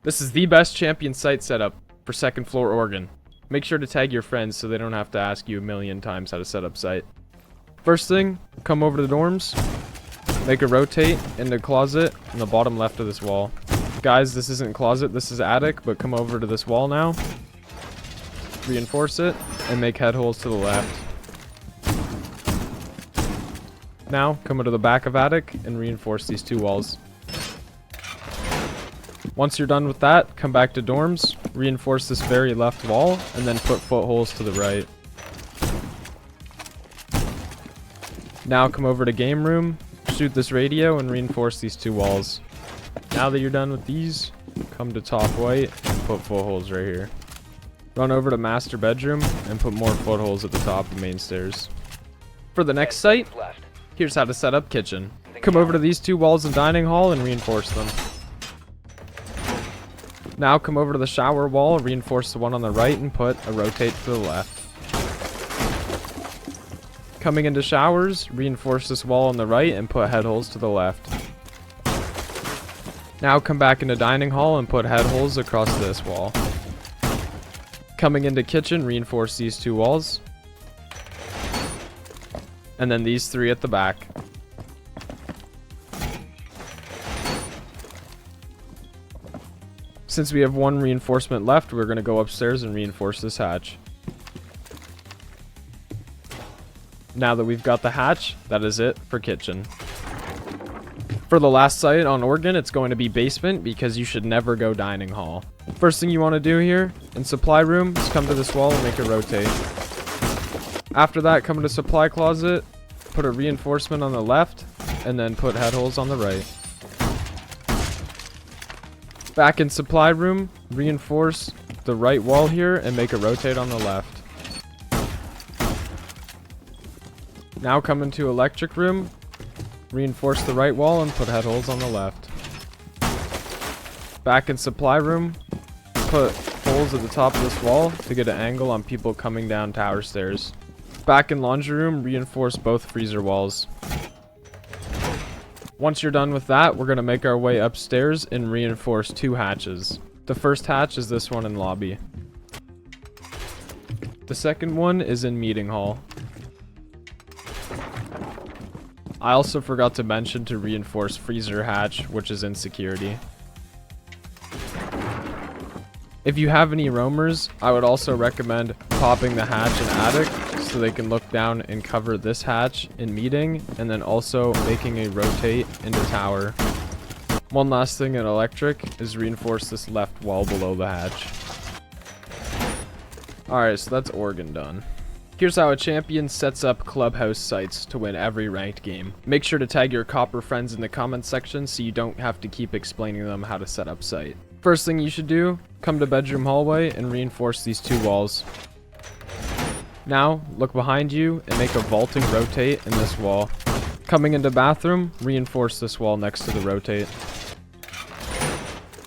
This is the best champion site setup for second floor Oregon. Make sure to tag your friends so they don't have to ask you a million times how to set up site. First thing, come over to the dorms, make a rotate in the closet in the bottom left of this wall. Guys, this isn't closet, this is attic, but come over to this wall now, reinforce it, and make head holes to the left. Now, come to the back of attic and reinforce these two walls. Once you're done with that, come back to dorms, reinforce this very left wall, and then put footholes to the right. Now come over to game room, shoot this radio, and reinforce these two walls. Now that you're done with these, come to top white and put footholes right here. Run over to master bedroom and put more footholes at the top of main stairs. For the next site, here's how to set up kitchen. Come over to these two walls in dining hall and reinforce them. Now come over to the shower wall, reinforce the one on the right, and put a rotate to the left. Coming into showers, reinforce this wall on the right and put head holes to the left. Now come back into dining hall and put head holes across this wall. Coming into kitchen, reinforce these two walls. And then these three at the back. Since we have one reinforcement left, we're going to go upstairs and reinforce this hatch. Now that we've got the hatch, that is it for kitchen. For the last site on Oregon, it's going to be basement because you should never go dining hall. First thing you want to do here, in supply room, is come to this wall and make a rotate. After that, come to supply closet, put a reinforcement on the left, and then put head holes on the right. Back in supply room, reinforce the right wall here and make a rotate on the left. Now come into electric room, reinforce the right wall and put head holes on the left. Back in supply room, put holes at the top of this wall to get an angle on people coming down tower stairs. Back in laundry room, reinforce both freezer walls. Once you're done with that, we're going to make our way upstairs and reinforce two hatches. The first hatch is this one in lobby. The second one is in meeting hall. I also forgot to mention to reinforce freezer hatch, which is in security. If you have any roamers, I would also recommend popping the hatch in attic so they can look down and cover this hatch in meeting, and then also making a rotate into tower. One last thing in electric is reinforce this left wall below the hatch. Alright, so that's Oregon done. Here's how a champion sets up Clubhouse sites to win every ranked game. Make sure to tag your copper friends in the comments section so you don't have to keep explaining them how to set up site. First thing you should do, come to bedroom hallway and reinforce these two walls. Now, look behind you and make a vaulting rotate in this wall. Coming into bathroom, reinforce this wall next to the rotate.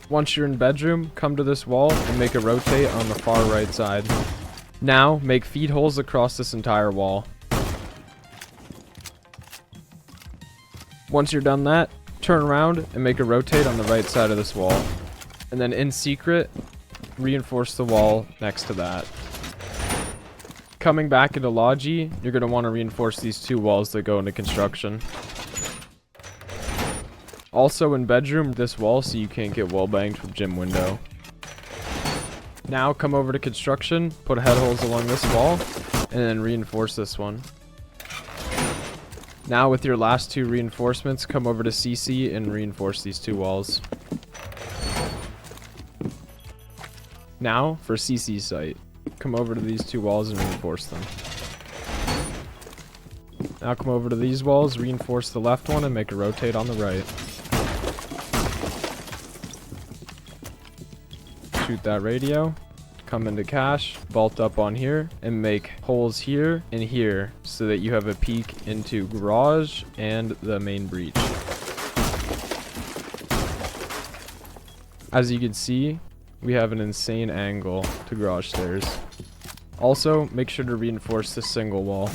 Once you're in bedroom, come to this wall and make a rotate on the far right side. Now, make feed holes across this entire wall. Once you're done that, turn around and make a rotate on the right side of this wall. And then in secret, reinforce the wall next to that. Coming back into Logi, you're going to want to reinforce these two walls that go into construction. Also in bedroom, this wall so you can't get wall banged from gym window. Now come over to construction, put head holes along this wall, and then reinforce this one. Now with your last two reinforcements, come over to CC and reinforce these two walls. Now for CC site. Come over to these two walls and reinforce them. Now come over to these walls, reinforce the left one, and make a rotate on the right. Shoot that radio. Come into cache, vault up on here, and make holes here and here so that you have a peek into garage and the main breach. As you can see, we have an insane angle to garage stairs. Also, make sure to reinforce this single wall.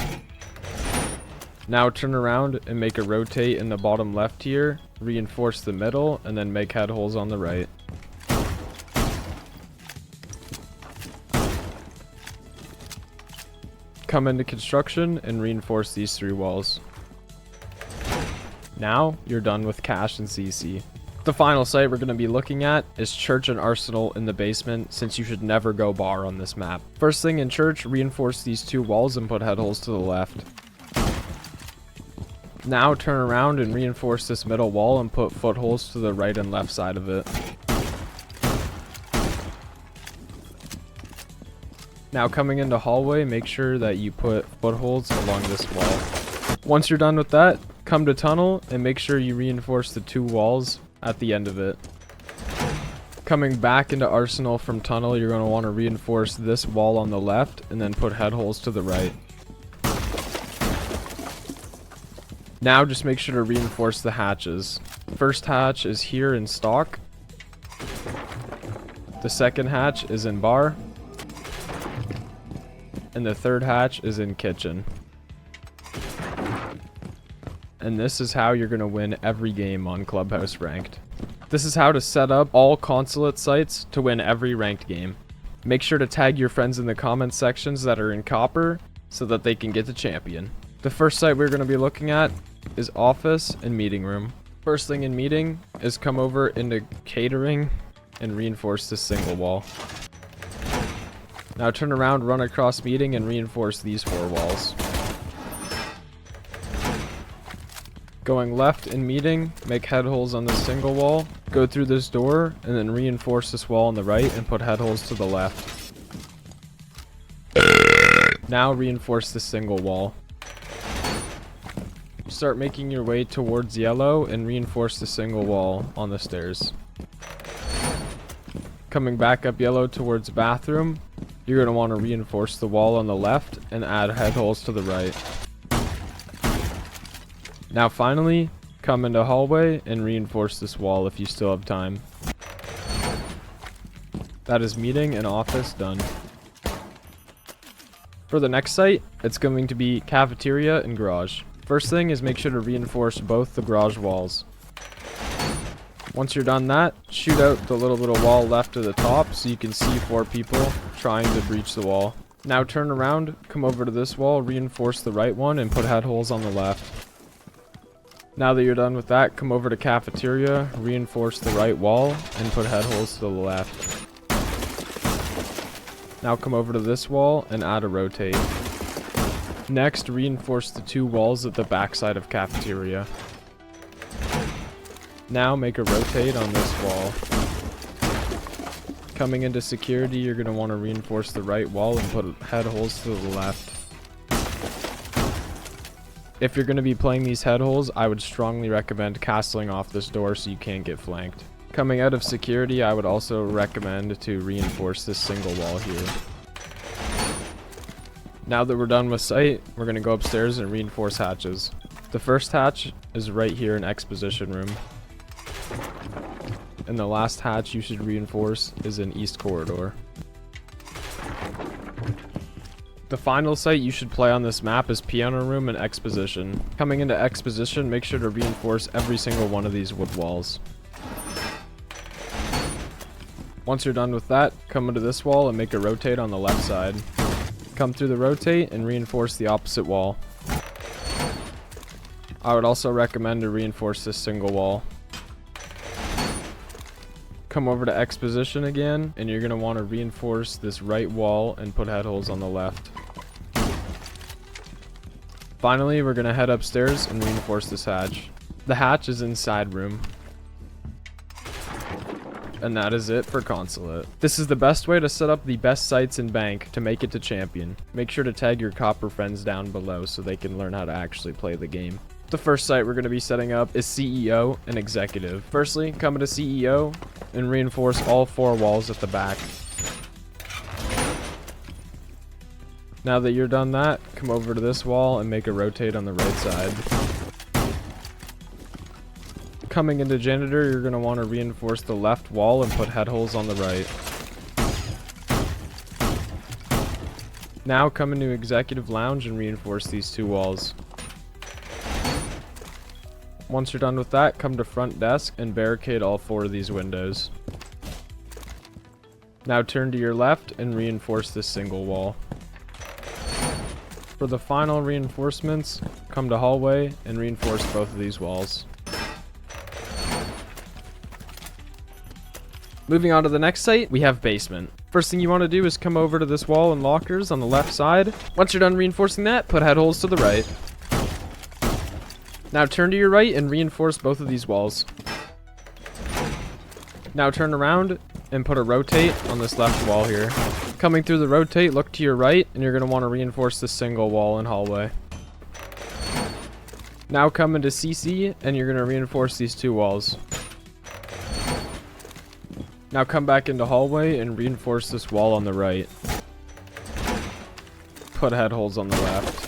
Now turn around and make a rotate in the bottom left here, reinforce the middle, and then make head holes on the right. Come into construction and reinforce these 3 walls. Now, you're done with cache and CC. The final site we're going to be looking at is Church and Arsenal in the basement, since you should never go bar on this map. First thing in Church, reinforce these 2 walls and put headholes to the left. Now turn around and reinforce this middle wall and put footholes to the right and left side of it. Now coming into hallway, make sure that you put footholds along this wall. Once you're done with that, come to tunnel and make sure you reinforce the 2 walls at the end of it. Coming back into Arsenal from tunnel, you're going to want to reinforce this wall on the left and then put headholes to the right. Now just make sure to reinforce the hatches. First hatch is here in stock. The second hatch is in bar. And the third hatch is in kitchen. And this is how you're going to win every game on Clubhouse Ranked. This is how to set up all Consulate sites to win every ranked game. Make sure to tag your friends in the comments sections that are in copper so that they can get to champion. The first site we're going to be looking at is office and meeting room. First thing in meeting is come over into catering and reinforce this single wall. Now turn around, run across meeting and reinforce these 4 walls. Going left in meeting, make headholes on this single wall, go through this door, and then reinforce this wall on the right and put headholes to the left. Now reinforce this single wall. Start making your way towards yellow and reinforce the single wall on the stairs. Coming back up yellow towards bathroom, you're going to want to reinforce the wall on the left and add headholes to the right. Now finally, come into hallway and reinforce this wall if you still have time. That is meeting and office done. For the next site, it's going to be cafeteria and garage. First thing is make sure to reinforce both the garage walls. Once you're done that, shoot out the little wall left to the top so you can see 4 people trying to breach the wall. Now turn around, come over to this wall, reinforce the right one and put headholes on the left. Now that you're done with that, come over to cafeteria, reinforce the right wall and put headholes to the left. Now come over to this wall and add a rotate. Next, reinforce the 2 walls at the backside of cafeteria. Now make a rotate on this wall. Coming into security, you're going to want to reinforce the right wall and put headholes to the left. If you're going to be playing these headholes, I would strongly recommend castling off this door so you can't get flanked. Coming out of security, I would also recommend to reinforce this single wall here. Now that we're done with site, we're going to go upstairs and reinforce hatches. The first hatch is right here in exposition room. And the last hatch you should reinforce is in east corridor. The final site you should play on this map is piano room and exposition. Coming into exposition, make sure to reinforce every single one of these wood walls. Once you're done with that, come into this wall and make a rotate on the left side. Come through the rotate and reinforce the opposite wall. I would also recommend to reinforce this single wall. Come over to exposition again, and you're going to want to reinforce this right wall and put headholes on the left. Finally, we're going to head upstairs and reinforce this hatch. The hatch is inside room. And that is it for Consulate. This is the best way to set up the best sites in Bank to make it to champion. Make sure to tag your copper friends down below so they can learn how to actually play the game. The first site we're going to be setting up is CEO and Executive. Firstly, come into CEO and reinforce all 4 walls at the back. Now that you're done that, come over to this wall and make a rotate on the right side. Coming into Janitor, you're going to want to reinforce the left wall and put headholes on the right. Now come into Executive Lounge and reinforce these 2 walls. Once you're done with that, come to front desk and barricade all 4 of these windows. Now turn to your left and reinforce this single wall. For the final reinforcements, come to hallway and reinforce both of these walls. Moving on to the next site, we have basement. First thing you want to do is come over to this wall and lockers on the left side. Once you're done reinforcing that, put head holes to the right. Now turn to your right and reinforce both of these walls. Now turn around and put a rotate on this left wall here. Coming through the rotate, look to your right, and you're going to want to reinforce this single wall and hallway. Now come into CC, and you're going to reinforce these two walls. Now come back into hallway and reinforce this wall on the right. Put head holes on the left.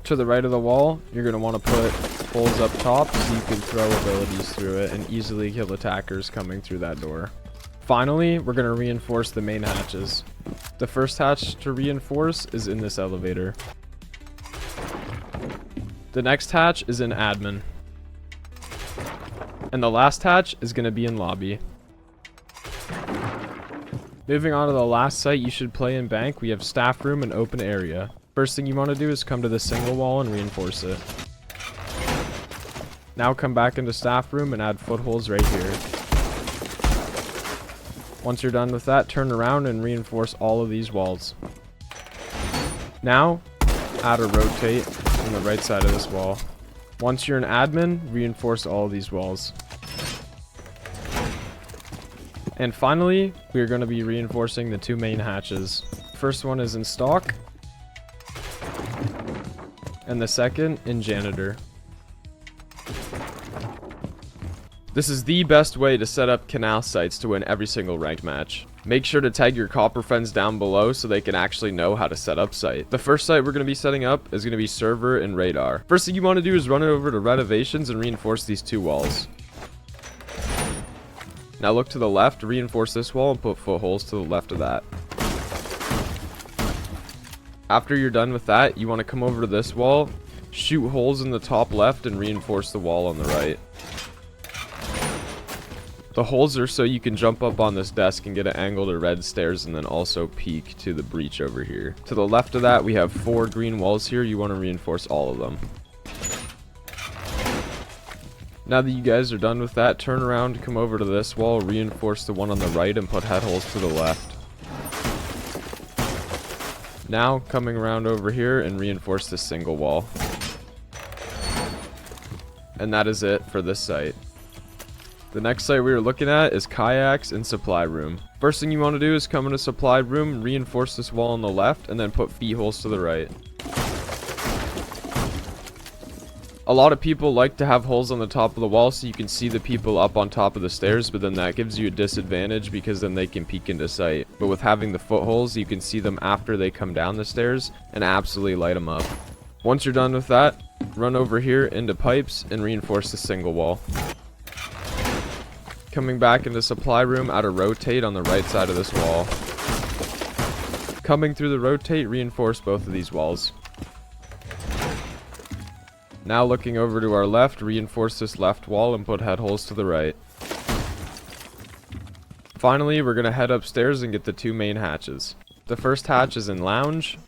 To the right of the wall, you're going to want to put holes up top so you can throw abilities through it and easily kill attackers coming through that door. Finally, we're going to reinforce the main hatches. The first hatch to reinforce is in this elevator. The next hatch is in admin. And the last hatch is going to be in lobby. Moving on to the last site you should play in bank, we have staff room and open area. First thing you want to do is come to the single wall and reinforce it. Now come back into staff room and add footholes right here. Once you're done with that, turn around and reinforce all of these walls. Now, add a rotate on the right side of this wall. Once you're an admin, reinforce all of these walls. And finally, we're going to be reinforcing the two main hatches. First one is in stock, and the second in janitor. This is the best way to set up Kanal sites to win every single ranked match. Make sure to tag your copper friends down below so they can actually know how to set up site. The first site we're going to be setting up is going to be server and radar. First thing you want to do is run it over to renovations and reinforce these two walls. Now look to the left, reinforce this wall and put footholes to the left of that. After you're done with that, you want to come over to this wall, shoot holes in the top left and reinforce the wall on the right. The holes are so you can jump up on this desk and get an angle to red stairs and then also peek to the breach over here. To the left of that, we have 4 green walls here. You want to reinforce all of them. Now that you guys are done with that, turn around, come over to this wall, reinforce the one on the right and put head holes to the left. Now, coming around over here and reinforce this single wall. And that is it for this site. The next site we are looking at is kayaks and supply room. First thing you want to do is come into supply room, reinforce this wall on the left, and then put feet holes to the right. A lot of people like to have holes on the top of the wall so you can see the people up on top of the stairs, but then that gives you a disadvantage because then they can peek into sight. But with having the footholes, you can see them after they come down the stairs and absolutely light them up. Once you're done with that, run over here into pipes and reinforce the single wall. Coming back into supply room, add a rotate on the right side of this wall. Coming through the rotate, reinforce both of these walls. Now looking over to our left, reinforce this left wall and put head holes to the right. Finally, we're going to head upstairs and get the 2 main hatches. The first hatch is in lounge,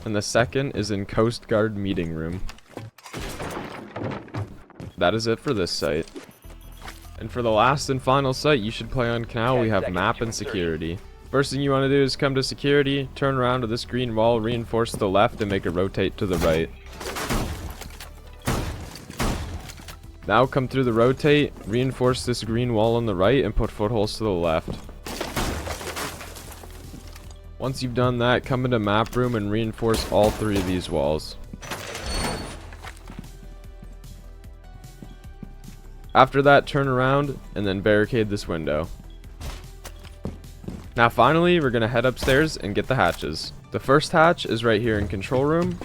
and the second is in Coast Guard meeting room. That is it for this site. And for the last and final site you should play on Kanal, we have map and security. First thing you want to do is come to security, turn around to this green wall, reinforce to the left and make a rotate to the right. Now come through the rotate, reinforce this green wall on the right and put footholes to the left. Once you've done that, come into map room and reinforce all 3 of these walls. After that, turn around and then barricade this window. Now finally, we're going to head upstairs and get the hatches. The first hatch is right here in control room.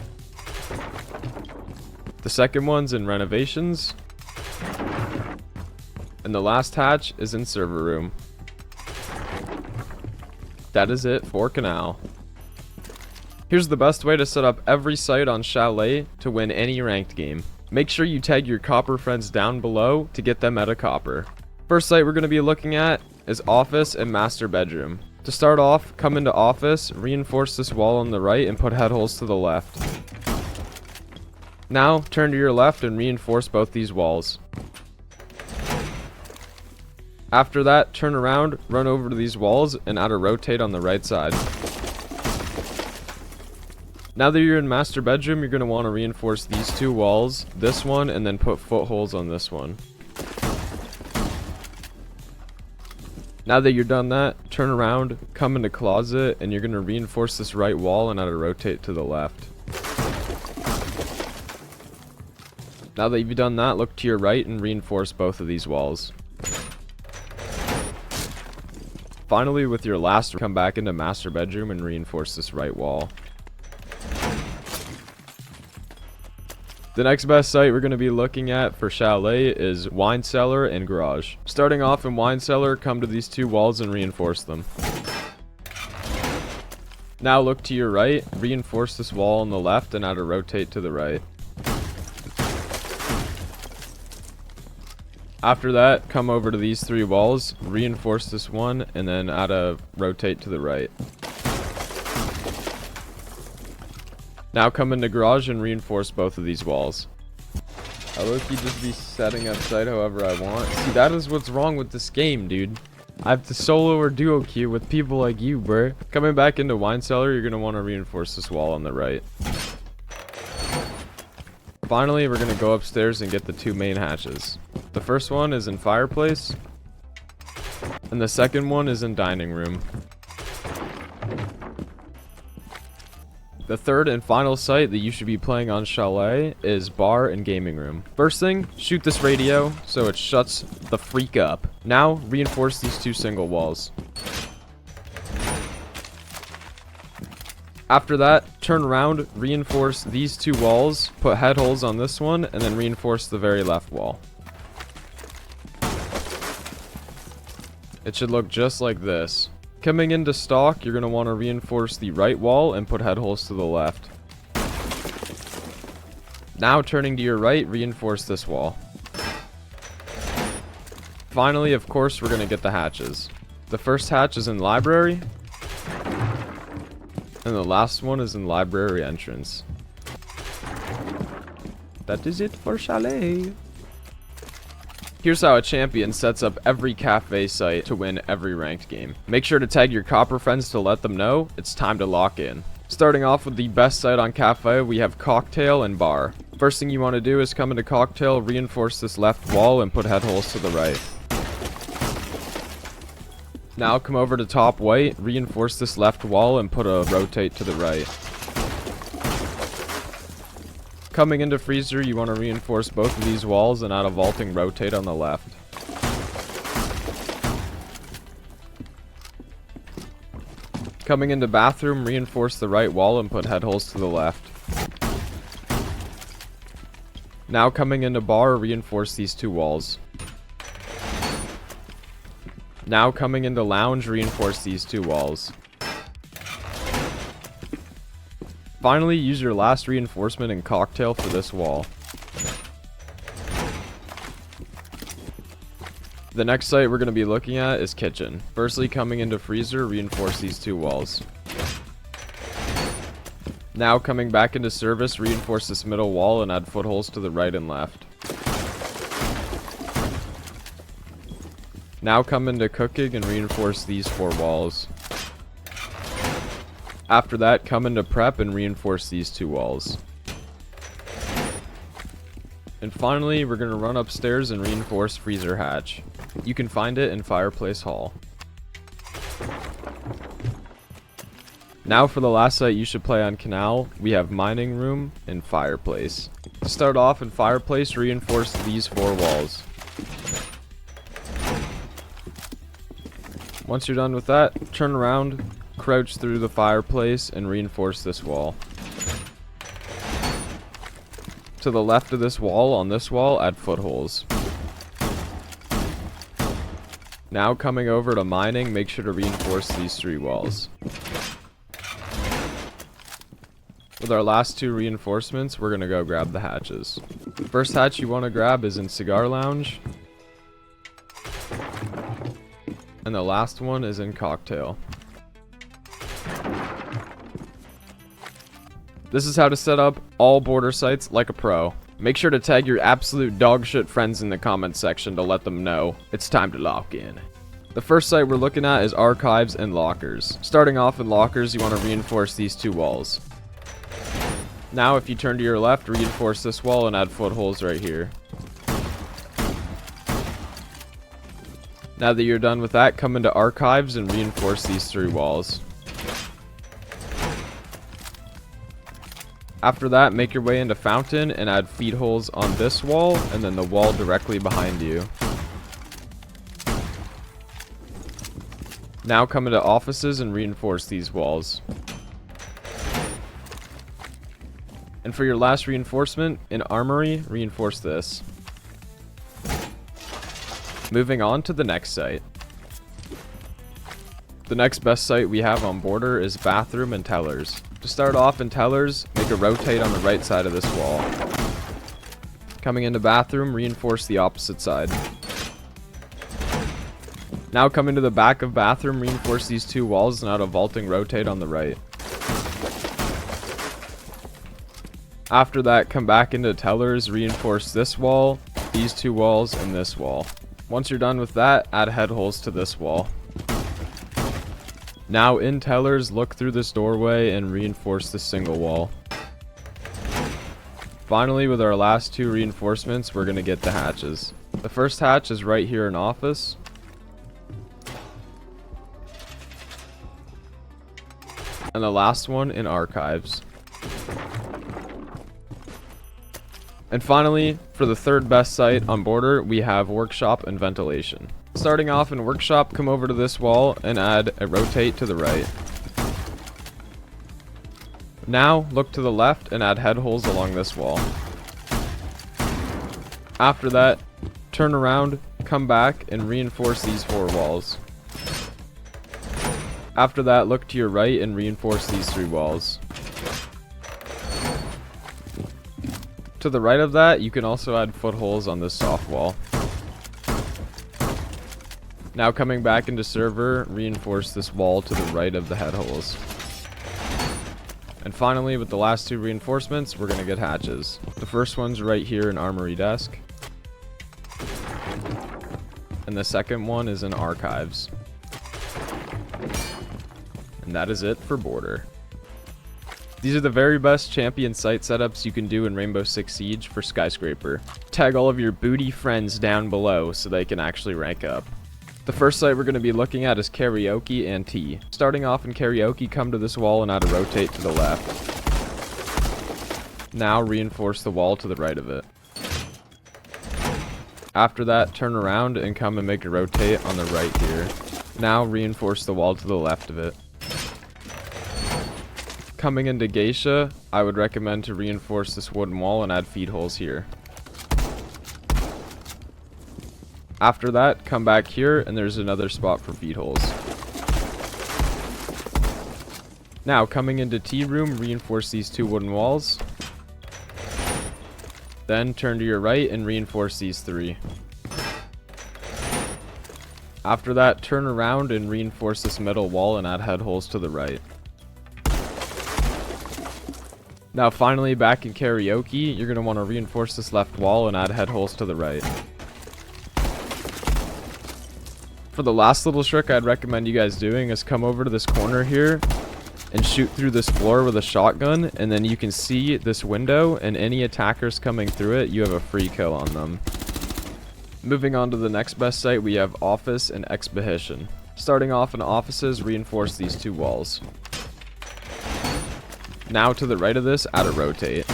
The second one's in renovations. And the last hatch is in server room. That is it for Kanal. Here's the best way to set up every site on Chalet to win any ranked game. Make sure you tag your copper friends down below to get them at a copper. First site we're going to be looking at is office and master bedroom. To start off, come into office, reinforce this wall on the right and put head holes to the left. Now, turn to your left and reinforce both these walls. After that, turn around, run over to these walls, and add a rotate on the right side. Now that you're in master bedroom, you're going to want to reinforce these two walls, this one, and then put footholes on this one. Now that you're done that, turn around, come into closet, and you're going to reinforce this right wall and add a rotate to the left. Now that you've done that, look to your right and reinforce both of these walls. Finally, with your last, come back into master bedroom and reinforce this right wall. The next best site we're going to be looking at for Chalet is wine cellar and garage. Starting off in wine cellar, come to these two walls and reinforce them. Now look to your right, reinforce this wall on the left and add a rotate to the right. After that, come over to these three walls, reinforce this one, and then add a rotate to the right. Now come into garage and reinforce both of these walls. I low-key just be setting up site however I want. See, that is what's wrong with this game, dude. I have to solo or duo queue with people like you, bruh. Coming back into wine cellar, you're going to want to reinforce this wall on the right. Finally, we're going to go upstairs and get the two main hatches. The first one is in fireplace, and the second one is in dining room. The third and final site that you should be playing on Chalet is bar and gaming room. First thing, shoot this radio so it shuts the freak up. Now, reinforce these two single walls. After that, turn around, reinforce these two walls, put head holes on this one, and then reinforce the very left wall. It should look just like this. Coming into stock, you're going to want to reinforce the right wall and put head holes to the left. Now turning to your right, reinforce this wall. Finally, of course, we're going to get the hatches. The first hatch is in library, and the last one is in library entrance. That is it for Chalet. Here's how a champion sets up every cafe site to win every ranked game. Make sure to tag your copper friends to let them know it's time to lock in. Starting off with the best site on Kafe, we have cocktail and bar. First thing you want to do is come into cocktail, reinforce this left wall, and put head holes to the right. Now come over to top white, reinforce this left wall, and put a rotate to the right. Coming into freezer, you want to reinforce both of these walls and add a vaulting rotate on the left. Coming into bathroom, reinforce the right wall and put head holes to the left. Now coming into bar, reinforce these two walls. Now coming into lounge, reinforce these two walls. Finally, use your last reinforcement in cocktail for this wall. The next site we're going to be looking at is kitchen. Firstly, coming into freezer, reinforce these two walls. Now coming back into service, reinforce this middle wall and add footholes to the right and left. Now come into cooking and reinforce these four walls. After that, come into prep and reinforce these two walls. And finally, we're going to run upstairs and reinforce freezer hatch. You can find it in fireplace hall. Now for the last site you should play on Kanal, we have mining room and fireplace. To start off in fireplace, reinforce these four walls. Once you're done with that, turn around, crouch through the fireplace, and reinforce this wall. To the left of this wall, on this wall, add footholes. Now coming over to mining, make sure to reinforce these three walls. With our last two reinforcements, we're going to go grab the hatches. The first hatch you want to grab is in cigar lounge. And the last one is in cocktail. This is how to set up all border sites like a pro. Make sure to tag your absolute dogshit friends in the comments section to let them know it's time to lock in. The first site we're looking at is archives and lockers. Starting off in lockers, you want to reinforce these two walls. Now if you turn to your left, reinforce this wall and add footholds right here. Now that you're done with that, come into archives and reinforce these three walls. After that, make your way into fountain and add feed holes on this wall and then the wall directly behind you. Now come into offices and reinforce these walls. And for your last reinforcement, in armory, reinforce this. Moving on to the next site. The next best site we have on border is bathroom and tellers. To start off in tellers, make a rotate on the right side of this wall. Coming into bathroom, reinforce the opposite side. Now come into the back of bathroom, reinforce these two walls and add a vaulting rotate on the right. After that, come back into tellers, reinforce this wall, these two walls, and this wall. Once you're done with that, add head holes to this wall. Now in tellers, look through this doorway and reinforce the single wall. Finally, with our last two reinforcements, we're going to get the hatches. The first hatch is right here in office. And the last one in archives. And finally, for the third best site on border, we have workshop and ventilation. Starting off in workshop, come over to this wall and add a rotate to the right. Now, look to the left and add head holes along this wall. After that, turn around, come back, and reinforce these four walls. After that, look to your right and reinforce these three walls. To the right of that, you can also add footholes on this soft wall. Now coming back into server, reinforce this wall to the right of the head holes. And finally, with the last two reinforcements, we're going to get hatches. The first one's right here in armory desk. And the second one is in archives. And that is it for border. These are the very best champion site setups you can do in Rainbow Six Siege for Skyscraper. Tag all of your booty friends down below so they can actually rank up. The first site we're going to be looking at is karaoke and tea. Starting off in karaoke, come to this wall and add a rotate to the left. Now reinforce the wall to the right of it. After that, turn around and come and make a rotate on the right here. Now reinforce the wall to the left of it. Coming into Geisha, I would recommend to reinforce this wooden wall and add feed holes here. After that, come back here and there's another spot for feed holes. Now, coming into tea room, reinforce these two wooden walls. Then turn to your right and reinforce these three. After that, turn around and reinforce this middle wall and add head holes to the right. Now finally, back in karaoke, you're going to want to reinforce this left wall and add head holes to the right. For the last little trick I'd recommend you guys doing is come over to this corner here and shoot through this floor with a shotgun, and then you can see this window, and any attackers coming through it, you have a free kill on them. Moving on to the next best site, we have office and expedition. Starting off in offices, reinforce these two walls. Now to the right of this, add a rotate.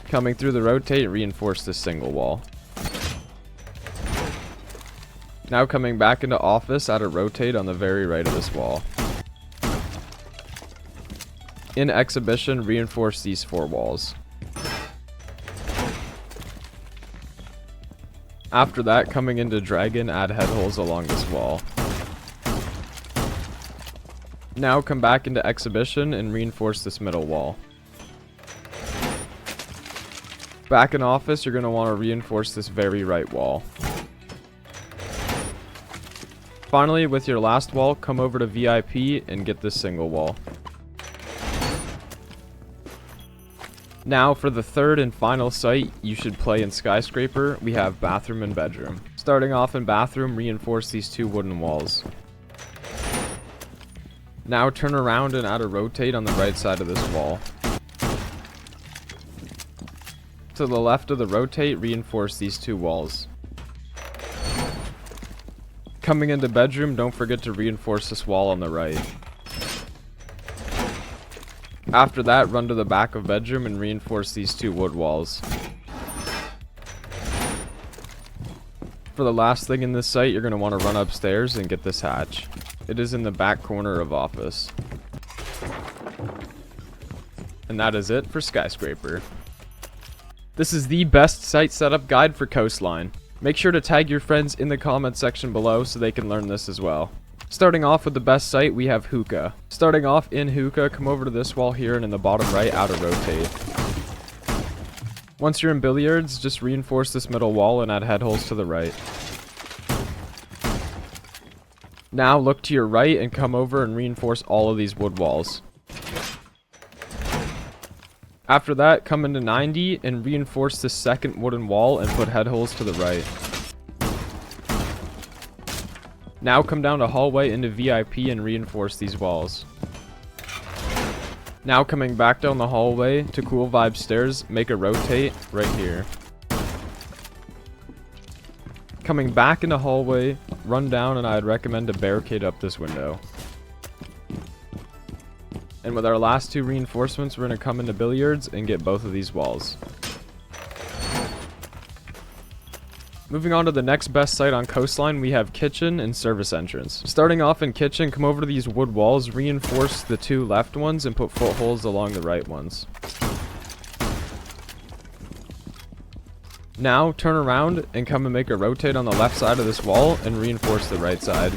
Coming through the rotate, reinforce this single wall. Now coming back into office, add a rotate on the very right of this wall. In exhibition, reinforce these four walls. After that, coming into dragon, add head holes along this wall. Now come back into exhibition and reinforce this middle wall. Back in office, you're going to want to reinforce this very right wall. Finally, with your last wall, come over to VIP and get this single wall. Now for the third and final site you should play in Skyscraper, we have bathroom and bedroom. Starting off in bathroom, reinforce these 2 wooden walls. Now turn around and add a rotate on the right side of this wall. To the left of the rotate, reinforce these 2 walls. Coming into bedroom, don't forget to reinforce this wall on the right. After that, run to the back of bedroom and reinforce these 2 wood walls. For the last thing in this site, you're going to want to run upstairs and get this hatch. It is in the back corner of office. And that is it for Skyscraper. This is the best site setup guide for Coastline. Make sure to tag your friends in the comments section below so they can learn this as well. Starting off with the best site, we have Hookah. Starting off in Hookah, come over to this wall here and in the bottom right, add a rotate. Once you're in Billiards, just reinforce this middle wall and add head holes to the right. Now look to your right and come over and reinforce all of these wood walls. After that, come into 90 and reinforce the second wooden wall and put head holes to the right. Now come down the hallway into VIP and reinforce these walls. Now coming back down the hallway to Cool Vibe Stairs, make a rotate right here. Coming back in the hallway, run down and I'd recommend to barricade up this window. And with our last 2 reinforcements, we're going to come into Billiards and get both of these walls. Moving on to the next best site on Coastline, we have Kitchen and Service Entrance. Starting off in Kitchen, come over to these wood walls, reinforce the 2 left ones, and put footholds along the right ones. Now, turn around and come and make a rotate on the left side of this wall and reinforce the right side.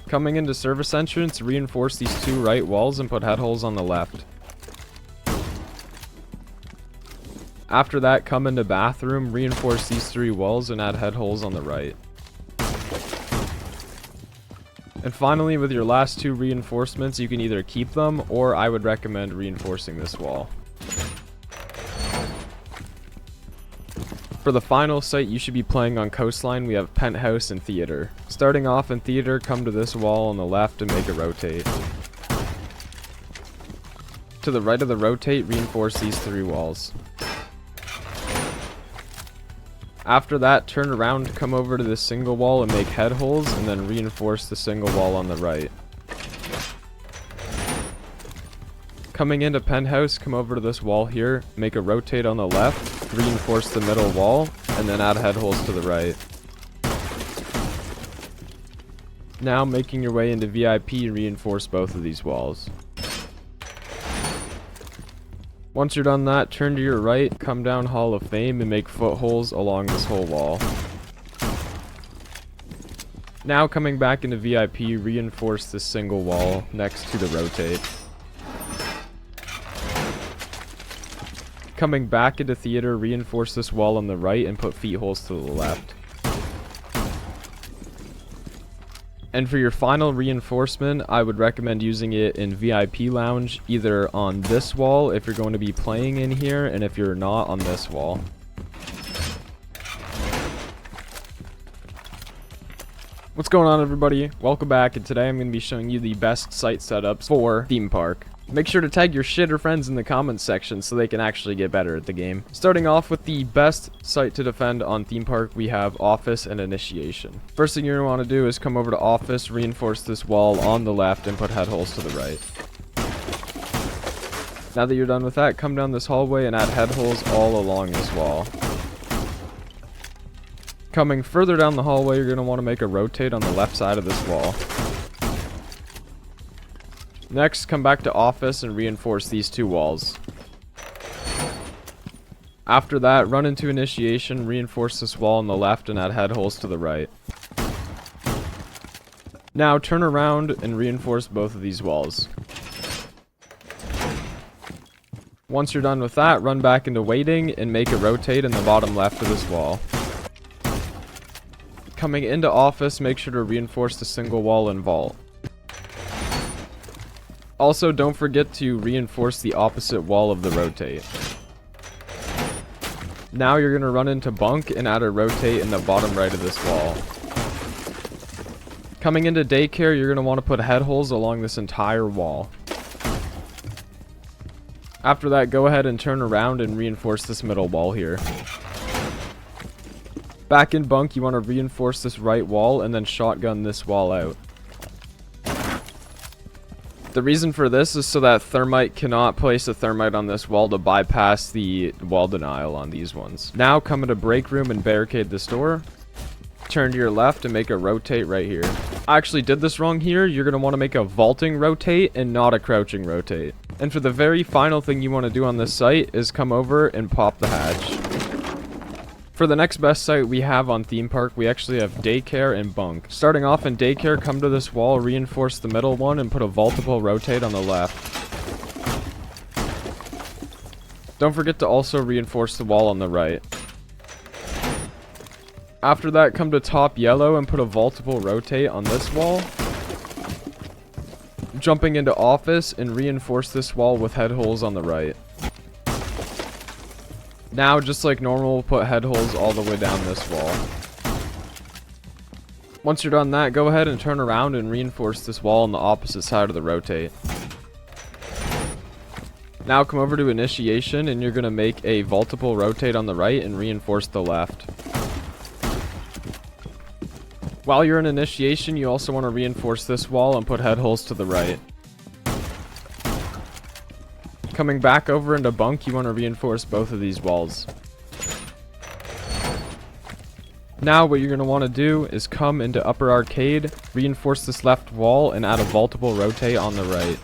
Coming into Service Entrance, reinforce these 2 right walls and put head holes on the left. After that, come into Bathroom, reinforce these 3 walls and add head holes on the right. And finally, with your last 2 reinforcements, you can either keep them or I would recommend reinforcing this wall. For the final site you should be playing on Coastline, we have Penthouse and Theater. Starting off in Theater, come to this wall on the left and make a rotate. To the right of the rotate, reinforce these 3 walls. After that, turn around, come over to this single wall and make head holes, and then reinforce the single wall on the right. Coming into Penthouse, come over to this wall here, make a rotate on the left, reinforce the middle wall, and then add head holes to the right. Now, making your way into VIP, reinforce both of these walls. Once you're done that, turn to your right, come down Hall of Fame, and make footholes along this whole wall. Now coming back into VIP, reinforce this single wall next to the rotate. Coming back into Theater, reinforce this wall on the right and put feet holes to the left. And for your final reinforcement, I would recommend using it in VIP Lounge, either on this wall if you're going to be playing in here, and if you're not, on this wall. What's going on, everybody? Welcome back, and today I'm going to be showing you the best site setups for Theme Park. Make sure to tag your shitter friends in the comments section so they can actually get better at the game. Starting off with the best site to defend on Theme Park, we have Office and Initiation. First thing you're going to want to do is come over to Office, reinforce this wall on the left, and put head holes to the right. Now that you're done with that, come down this hallway and add head holes all along this wall. Coming further down the hallway, you're going to want to make a rotate on the left side of this wall. Next, come back to Office and reinforce these 2 walls. After that, run into Initiation, reinforce this wall on the left, and add head holes to the right. Now, turn around and reinforce both of these walls. Once you're done with that, run back into Waiting and make a rotate in the bottom left of this wall. Coming into Office, make sure to reinforce the single wall and vault. Also, don't forget to reinforce the opposite wall of the rotate. Now you're going to run into bunk and add a rotate in the bottom right of this wall. Coming into daycare, you're going to want to put head holes along this entire wall. After that, go ahead and turn around and reinforce this middle wall here. Back in bunk, you want to reinforce this right wall and then shotgun this wall out. The reason for this is so that thermite cannot place a thermite on this wall to bypass the wall denial on these ones. Now come into break room and barricade this door. Turn to your left and make a rotate right here. I actually did this wrong here. You're going to want to make a vaulting rotate and not a crouching rotate. And for the very final thing you want to do on this site is come over and pop the hatch. For the next best site we have on theme park, we actually have daycare and bunk. Starting off in daycare, come to this wall, reinforce the middle one, and put a vaultable rotate on the left. Don't forget to also reinforce the wall on the right. After that, come to top yellow and put a vaultable rotate on this wall. Jumping into office and reinforce this wall with head holes on the right. Now, just like normal, put head holes all the way down this wall. Once you're done that, go ahead and turn around and reinforce this wall on the opposite side of the rotate. Now come over to initiation and you're going to make a vaultable rotate on the right and reinforce the left. While you're in initiation, you also want to reinforce this wall and put head holes to the right. Coming back over into bunk, you want to reinforce both of these walls. Now what you're going to want to do is come into upper arcade, reinforce this left wall, and add a vaultable rotate on the right.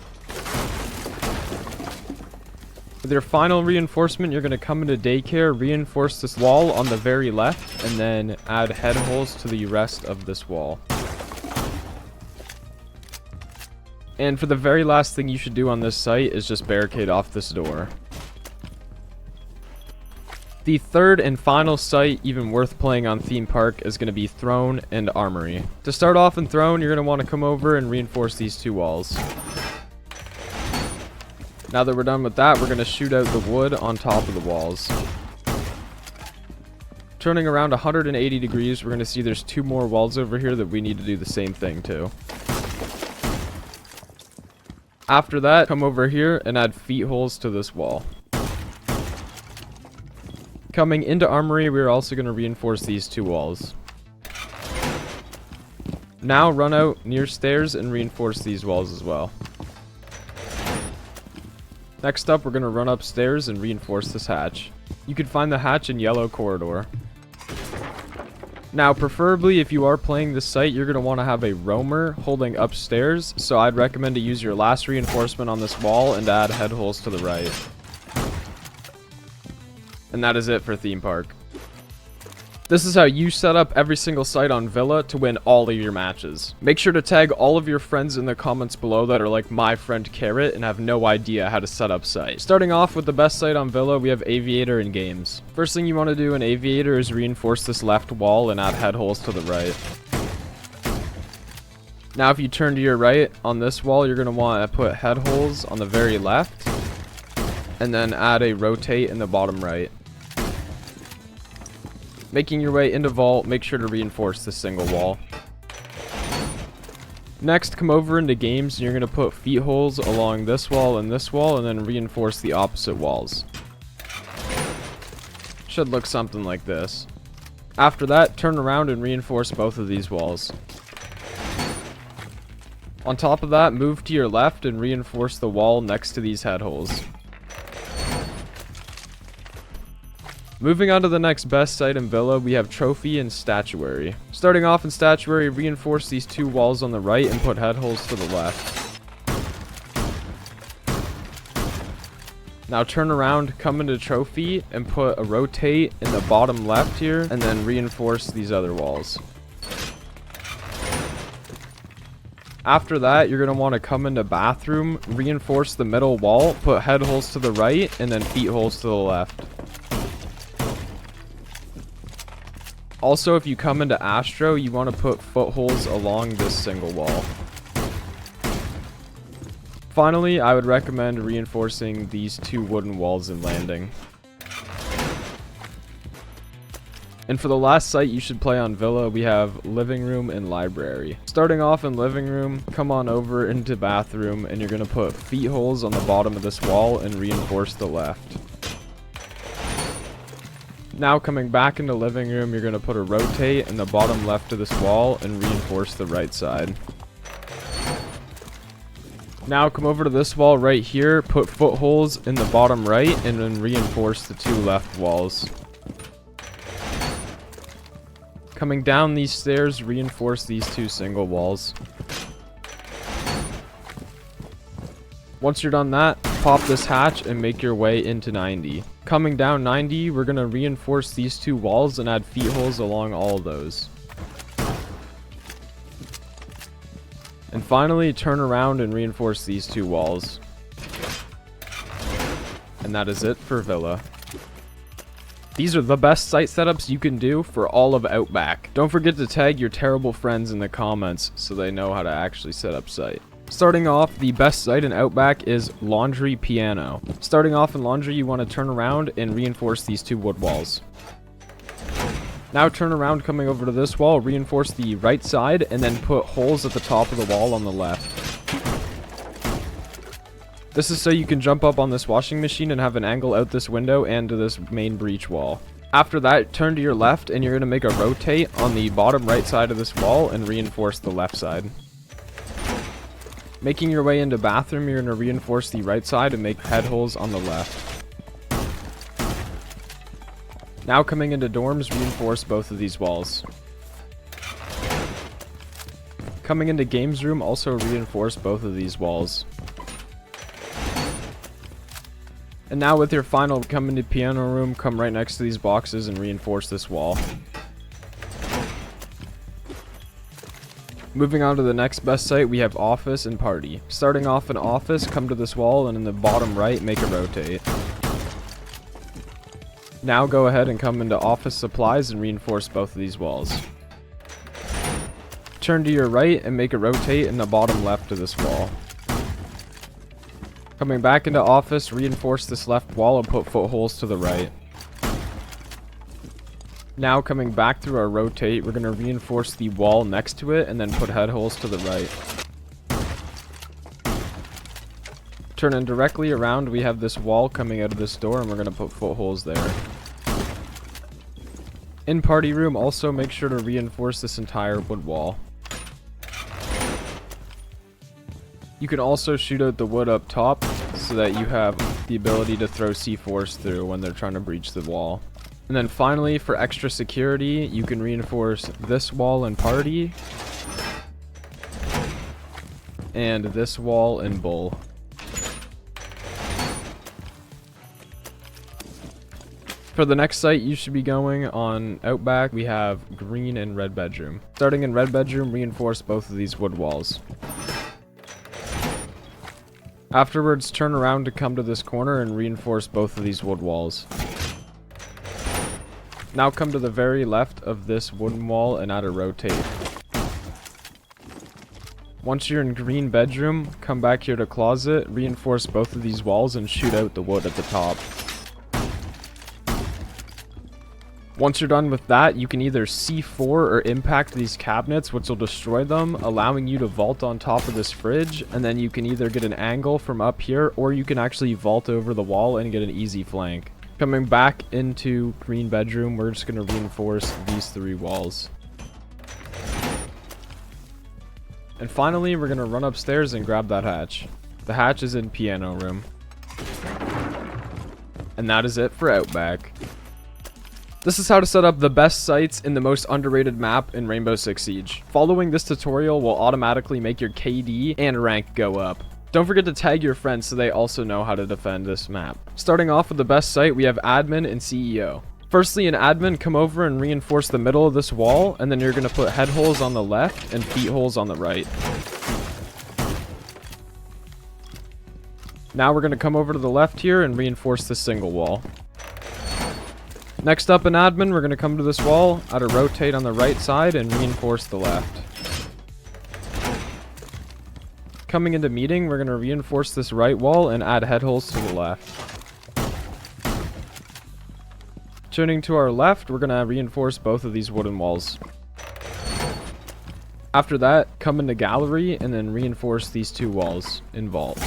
With your final reinforcement, you're going to come into daycare, reinforce this wall on the very left, and then add head holes to the rest of this wall. And for the very last thing you should do on this site is just barricade off this door. The third and final site even worth playing on theme park is going to be Throne and Armory. To start off in Throne, you're going to want to come over and reinforce these two walls. Now that we're done with that, we're going to shoot out the wood on top of the walls. Turning around 180 degrees, we're going to see there's two more walls over here that we need to do the same thing to. After that, come over here and add feet holes to this wall. Coming into Armory, we're also going to reinforce these two walls. Now run out near stairs and reinforce these walls as well. Next up, we're going to run upstairs and reinforce this hatch. You can find the hatch in yellow corridor. Now, preferably if you are playing this site, you're going to want to have a roamer holding upstairs, so I'd recommend to use your last reinforcement on this wall and add head holes to the right. And that is it for theme park. This is how you set up every single site on Villa to win all of your matches. Make sure to tag all of your friends in the comments below that are like my friend Carrot and have no idea how to set up sites. Starting off with the best site on Villa, we have Aviator and Games. First thing you want to do in Aviator is reinforce this left wall and add head holes to the right. Now if you turn to your right, on this wall you're going to want to put head holes on the very left and then add a rotate in the bottom right. Making your way into vault, make sure to reinforce this single wall. Next, come over into games and you're going to put feet holes along this wall and then reinforce the opposite walls. Should look something like this. After that, turn around and reinforce both of these walls. On top of that, move to your left and reinforce the wall next to these head holes. Moving on to the next best site in Villa, we have Trophy and Statuary. Starting off in Statuary, reinforce these two walls on the right and put head holes to the left. Now turn around, come into Trophy, and put a rotate in the bottom left here, and then reinforce these other walls. After that, you're going to want to come into Bathroom, reinforce the middle wall, put head holes to the right, and then feet holes to the left. Also, if you come into Astro, you want to put footholes along this single wall. Finally, I would recommend reinforcing these 2 wooden walls and landing. And for the last site you should play on Villa, we have living room and library. Starting off in living room, come on over into bathroom, and you're going to put feet holes on the bottom of this wall and reinforce the left. Now coming back into living room, you're going to put a rotate in the bottom left of this wall and reinforce the right side. Now come over to this wall right here, put footholes in the bottom right, and then reinforce the 2 left walls. Coming down these stairs, reinforce these 2 single walls. Once you're done that, pop this hatch and make your way into 90. Coming down 90, we're going to reinforce these 2 walls and add feet holes along all of those. And finally, turn around and reinforce these 2 walls. And that is it for Villa. These are the best site setups you can do for all of Outback. Don't forget to tag your terrible friends in the comments so they know how to actually set up site. Starting off, the best site in Outback is Laundry Piano. Starting off in Laundry, you want to turn around and reinforce these 2 wood walls. Now turn around, coming over to this wall, reinforce the right side, and then put holes at the top of the wall on the left. This is so you can jump up on this washing machine and have an angle out this window and to this main breach wall. After that, turn to your left and you're going to make a rotate on the bottom right side of this wall and reinforce the left side. Making your way into bathroom, you're going to reinforce the right side and make head holes on the left. Now coming into dorms, reinforce both of these walls. Coming into games room, also reinforce both of these walls. And now with your final, come into piano room, come right next to these boxes and reinforce this wall. Moving on to the next best site, we have office and party. Starting off in office, come to this wall and in the bottom right, make a rotate. Now go ahead and come into office supplies and reinforce both of these walls. Turn to your right and make a rotate in the bottom left of this wall. Coming back into office, reinforce this left wall and put footholes to the right. Now coming back through our rotate, we're going to reinforce the wall next to it and then put head holes to the right. Turning directly around, we have this wall coming out of this door and we're going to put footholes there. In party room, also make sure to reinforce this entire wood wall. You can also shoot out the wood up top so that you have the ability to throw C4s through when they're trying to breach the wall. And then finally, for extra security, you can reinforce this wall in party and this wall in bull. For the next site you should be going on Outback, we have green and red bedroom. Starting in red bedroom, reinforce both of these wood walls. Afterwards, turn around to come to this corner and reinforce both of these wood walls. Now come to the very left of this wooden wall and add a rotate. Once you're in green bedroom, come back here to closet, reinforce both of these walls and shoot out the wood at the top. Once you're done with that, you can either C4 or impact these cabinets, which will destroy them, allowing you to vault on top of this fridge, and then you can either get an angle from up here, or you can actually vault over the wall and get an easy flank. Coming back into green bedroom, we're just going to reinforce these 3 walls. And finally, we're going to run upstairs and grab that hatch. The hatch is in piano room. And that is it for Outback. This is how to set up the best sites in the most underrated map in Rainbow Six Siege. Following this tutorial will automatically make your KD and rank go up. Don't forget to tag your friends so they also know how to defend this map. Starting off with the best site, we have admin and CEO. Firstly, in admin, come over and reinforce the middle of this wall, and then you're going to put head holes on the left and feet holes on the right. Now we're going to come over to the left here and reinforce this single wall. Next up in admin, we're going to come to this wall, add a rotate on the right side, and reinforce the left. Coming into meeting, we're going to reinforce this right wall and add head holes to the left. Turning to our left, we're going to reinforce both of these wooden walls. After that, come into gallery and then reinforce these two walls in vault.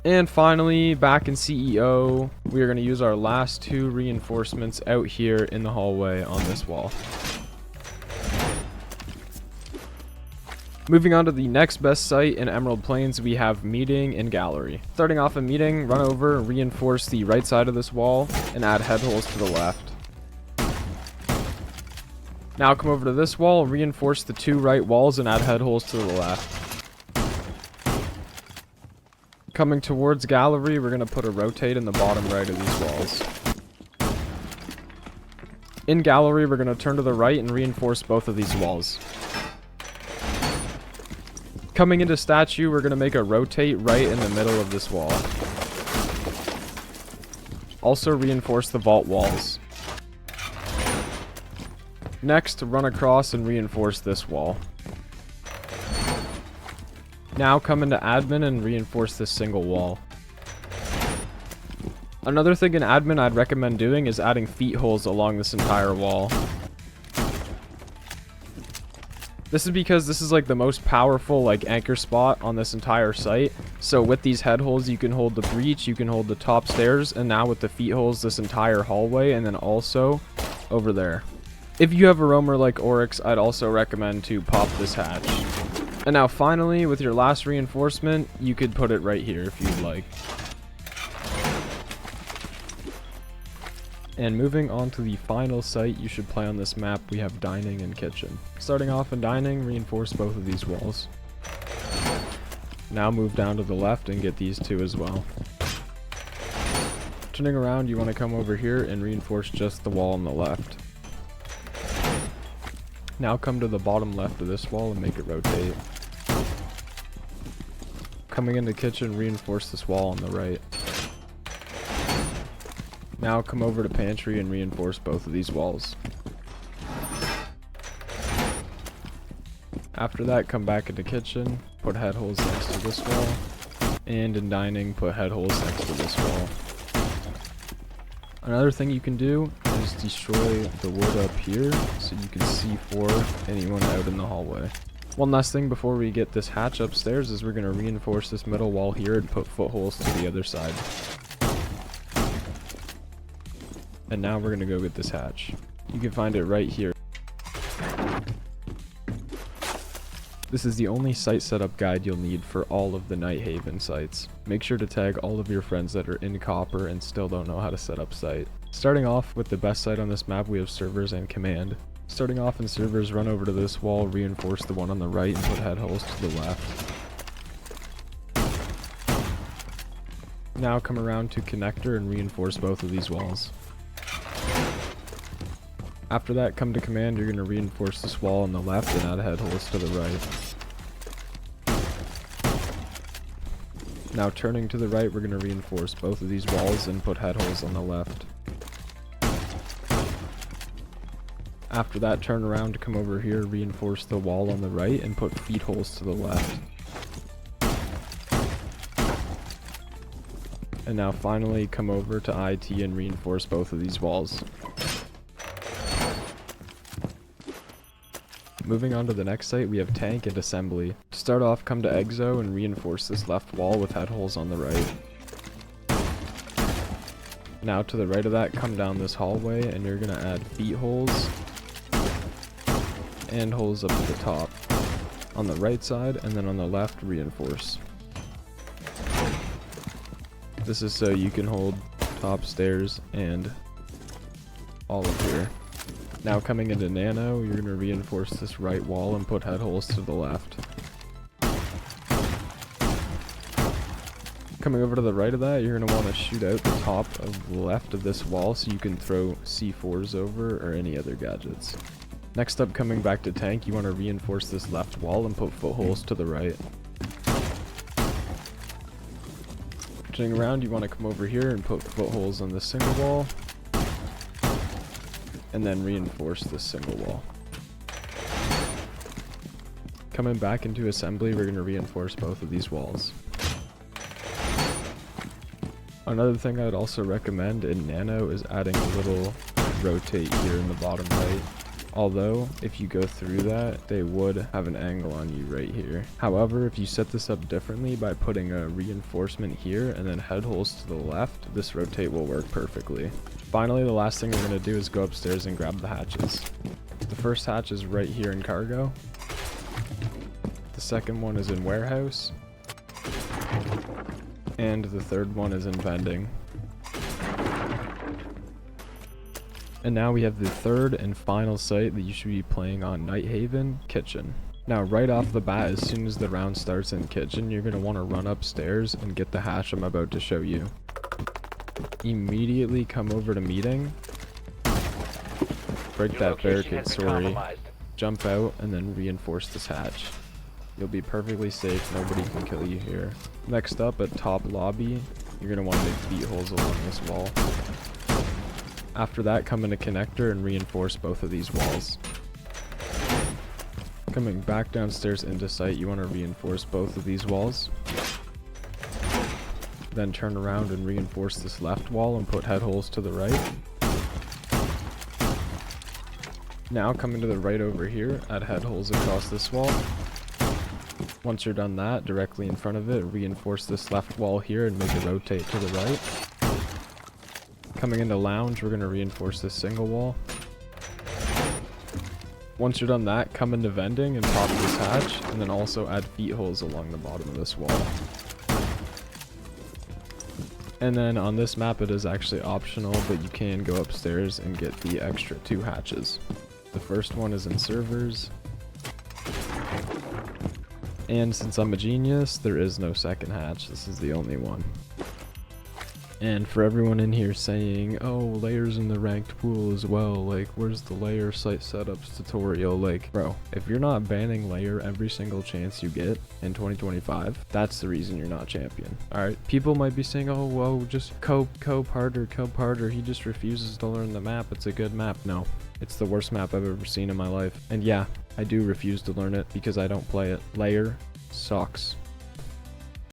And finally, back in CEO, we are going to use our last two reinforcements out here in the hallway on this wall. Moving on to the next best site in Emerald Plains, we have meeting and gallery. Starting off a meeting, run over, reinforce the right side of this wall, and add head holes to the left. Now come over to this wall, reinforce the two right walls, and add head holes to the left. Coming towards gallery, we're going to put a rotate in the bottom right of these walls. In gallery, we're going to turn to the right and reinforce both of these walls. Coming into statue, we're going to make a rotate right in the middle of this wall. Also reinforce the vault walls. Next, run across and reinforce this wall. Now come into admin and reinforce this single wall. Another thing in admin I'd recommend doing is adding feet holes along this entire wall. This is because this is like the most powerful like anchor spot on this entire site. So with these head holes, you can hold the breach, you can hold the top stairs, and now with the feet holes, this entire hallway, and then also over there. If you have a roamer like Oryx, I'd also recommend to pop this hatch. And now finally, with your last reinforcement, you could put it right here if you'd like. And moving on to the final site you should play on this map, we have dining and kitchen. Starting off in dining, reinforce both of these walls. Now move down to the left and get these two as well. Turning around, you want to come over here and reinforce just the wall on the left. Now come to the bottom left of this wall and make it rotate. Coming into kitchen, reinforce this wall on the right. Now come over to pantry and reinforce both of these walls. After that, come back into kitchen, put head holes next to this wall, and in dining, put head holes next to this wall. Another thing you can do is destroy the wood up here so you can see for anyone out in the hallway. One last thing before we get this hatch upstairs is we're going to reinforce this middle wall here and put footholes to the other side. And now we're going to go get this hatch. You can find it right here. This is the only site setup guide you'll need for all of the Nighthaven sites. Make sure to tag all of your friends that are in Copper and still don't know how to set up site. Starting off with the best site on this map, we have servers and command. Starting off in servers, run over to this wall, reinforce the one on the right, and put head holes to the left. Now come around to connector and reinforce both of these walls. After that, come to command, you're going to reinforce this wall on the left and add head holes to the right. Now turning to the right, we're going to reinforce both of these walls and put head holes on the left. After that, turn around to come over here, reinforce the wall on the right and put feet holes to the left. And now finally, come over to IT and reinforce both of these walls. Moving on to the next site, we have tank and assembly. To start off, come to exo and reinforce this left wall with head holes on the right. Now to the right of that, come down this hallway and you're going to add feet holes and holes up at the top. On the right side, and then on the left, reinforce. This is so you can hold top stairs and all up here. Now coming into nano, you're going to reinforce this right wall and put head holes to the left. Coming over to the right of that, you're going to want to shoot out the top of the left of this wall so you can throw C4s over or any other gadgets. Next up, coming back to tank, you want to reinforce this left wall and put footholes to the right. Turning around, you want to come over here and put footholes on this single wall. And then reinforce this single wall. Coming back into assembly, we're going to reinforce both of these walls. Another thing I'd also recommend in Nano is adding a little rotate here in the bottom right. Although, if you go through that, they would have an angle on you right here. However, if you set this up differently by putting a reinforcement here and then head holes to the left, this rotate will work perfectly. Finally, the last thing we're going to do is go upstairs and grab the hatches. The first hatch is right here in cargo. The second one is in warehouse. And the third one is in vending. And now we have the third and final site that you should be playing on, Nighthaven, kitchen. Now right off the bat, as soon as the round starts in kitchen, you're going to want to run upstairs and get the hatch I'm about to show you. Immediately come over to meeting, break that barricade, jump out, and then reinforce this hatch. You'll be perfectly safe, nobody can kill you here. Next up, at top lobby, you're going to want to make feet holes along this wall. After that, come in a connector and reinforce both of these walls. Coming back downstairs into site, you want to reinforce both of these walls. Then turn around and reinforce this left wall and put head holes to the right. Now coming to the right over here, add head holes across this wall. Once you're done that, directly in front of it, reinforce this left wall here and make it rotate to the right. Coming into lounge, we're going to reinforce this single wall. Once you're done that, come into vending and pop this hatch, and then also add feet holes along the bottom of this wall. And then on this map, it is actually optional, but you can go upstairs and get the extra 2 hatches. The first one is in servers. And since I'm a genius, there is no second hatch. This is the only one. And for everyone in here saying, oh, Lair's in the ranked pool as well, like, where's the Lair site setups tutorial? Like, bro, if you're not banning Lair every single chance you get in 2025, that's the reason you're not champion. Alright, people might be saying, oh, whoa, just cope harder, he just refuses to learn the map, it's a good map. No, it's the worst map I've ever seen in my life. And yeah, I do refuse to learn it because I don't play it. Lair sucks.